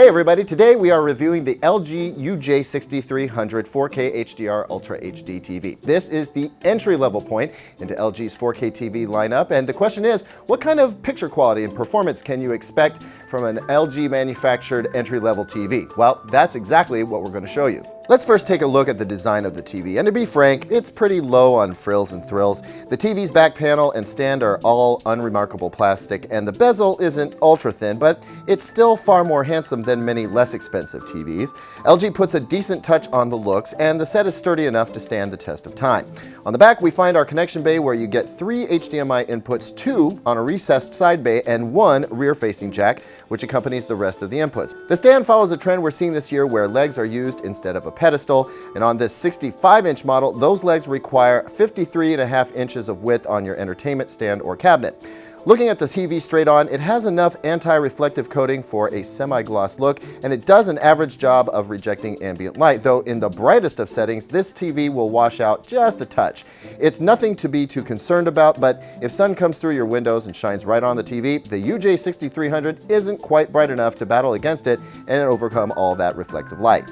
Hey everybody, today we are reviewing the LG UJ6300 4K HDR Ultra HD TV. This is the entry-level point into LG's 4K TV lineup, and the question is, what kind of picture quality and performance can you expect from an LG manufactured entry-level TV? Well, that's exactly what we're going to show you. Let's first take a look at the design of the TV, and to be frank, it's pretty low on frills and thrills. The TV's back panel and stand are all unremarkable plastic, and the bezel isn't ultra thin, but it's still far more handsome than many less expensive TVs. LG puts a decent touch on the looks, and the set is sturdy enough to stand the test of time. On the back, we find our connection bay where you get 3 HDMI inputs, 2 on a recessed side bay, and 1 rear-facing jack, which accompanies the rest of the inputs. The stand follows a trend we're seeing this year where legs are used instead of a pedestal, and on this 65-inch model, those legs require 53.5 inches of width on your entertainment stand or cabinet. Looking at the TV straight on, it has enough anti-reflective coating for a semi-gloss look, and it does an average job of rejecting ambient light, though in the brightest of settings, this TV will wash out just a touch. It's nothing to be too concerned about, but if sun comes through your windows and shines right on the TV, the UJ6300 isn't quite bright enough to battle against it and overcome all that reflective light.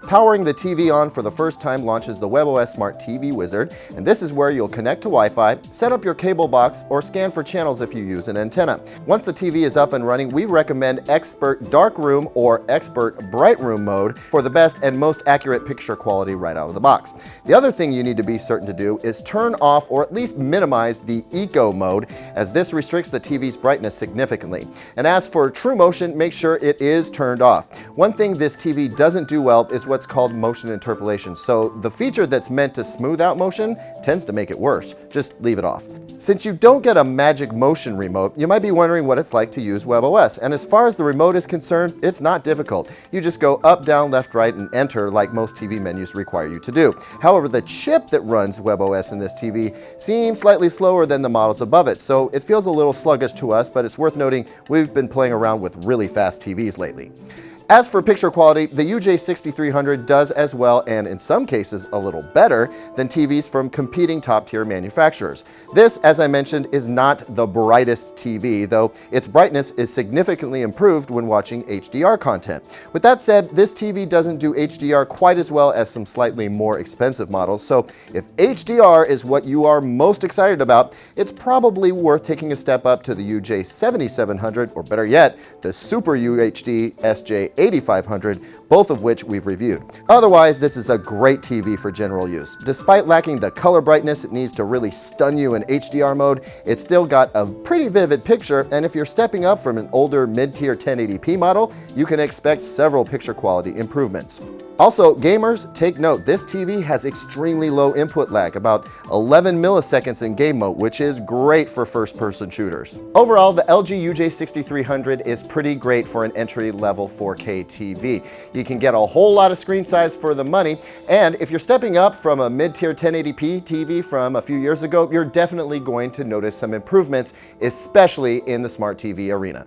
Powering the TV on for the first time launches the webOS Smart TV Wizard, and this is where you'll connect to Wi-Fi, set up your cable box, or scan for channels if you use an antenna. Once the TV is up and running, we recommend Expert Dark Room or Expert Bright Room mode for the best and most accurate picture quality right out of the box. The other thing you need to be certain to do is turn off or at least minimize the Eco mode, as this restricts the TV's brightness significantly. And as for True Motion, make sure it is turned off. One thing this TV doesn't do well is what's called motion interpolation, so the feature that's meant to smooth out motion tends to make it worse. Just leave it off. Since you don't get a magic motion remote, you might be wondering what it's like to use webOS, and as far as the remote is concerned, it's not difficult. You just go up, down, left, right, and enter like most TV menus require you to do. However, the chip that runs webOS in this TV seems slightly slower than the models above it, so it feels a little sluggish to us, but it's worth noting we've been playing around with really fast TVs lately. As for picture quality, the UJ6300 does as well, and in some cases a little better, than TVs from competing top-tier manufacturers. This, as I mentioned, is not the brightest TV, though its brightness is significantly improved when watching HDR content. With that said, this TV doesn't do HDR quite as well as some slightly more expensive models, so if HDR is what you are most excited about, it's probably worth taking a step up to the UJ7700, or better yet, the Super UHD SJ8500, both of which we've reviewed. Otherwise, this is a great TV for general use. Despite lacking the color brightness it needs to really stun you in HDR mode, it's still got a pretty vivid picture, and if you're stepping up from an older mid-tier 1080p model, you can expect several picture quality improvements. Also, gamers, take note, this TV has extremely low input lag, about 11 milliseconds in game mode, which is great for first-person shooters. Overall, the LG UJ6300 is pretty great for an entry-level 4K TV. You can get a whole lot of screen size for the money, and if you're stepping up from a mid-tier 1080p TV from a few years ago, you're definitely going to notice some improvements, especially in the smart TV arena.